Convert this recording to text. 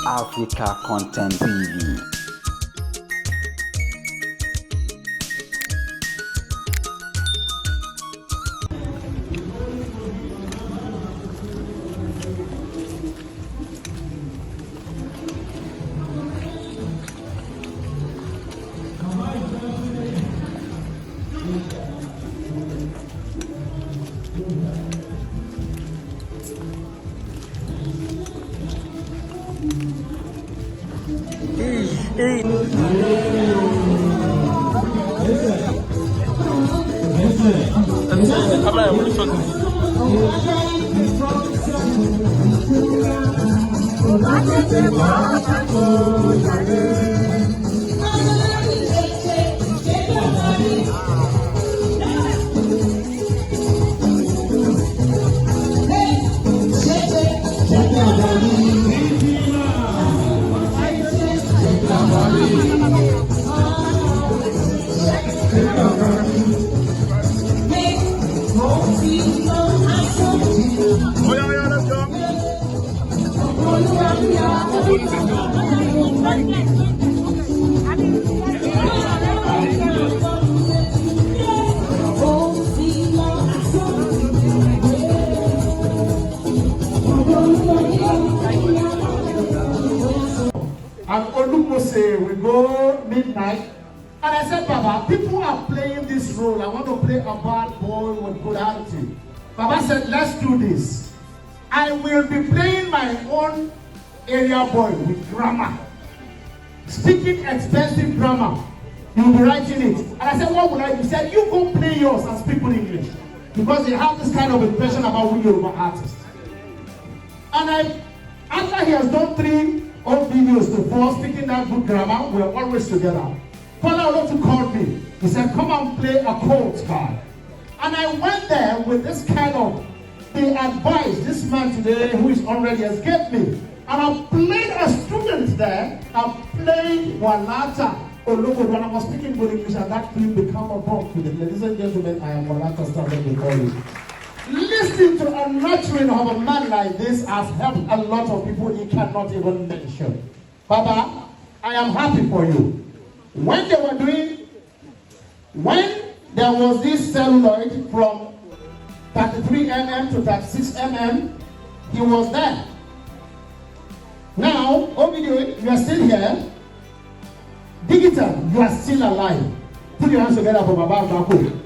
Africa Content TV. And Olumo say we go midnight. And I said, Baba, people are playing this role. I want to play a bad boy with good attitude. Baba said, let's do this. I will be playing my own area boy with grammar. Speaking expensive grammar. You'll be writing it. And I said, what would I do? He said, you go play yours and speak with English. Because they have this kind of impression about who Yoruba artists. And after he has done 3 old videos to 4 speaking that good grammar, we're always together. Father Olotu called me. He said, come and play a quote card. And I went there with this kind of the advice this man today, who is 100 years, gave me. And I played a student there. I played Walata Olumo when I was speaking good English, and that clip became a bomb. Ladies and gentlemen, I am Walata standing before you. Listening to a nurturing of a man like this has helped a lot of people he cannot even mention. Baba, I am happy for you. When there was this celluloid from 33 mm to 36 mm, he was there. Now, Ovidio, you are still here. Digital, you are still alive. Put your hands together for Baba Agbako.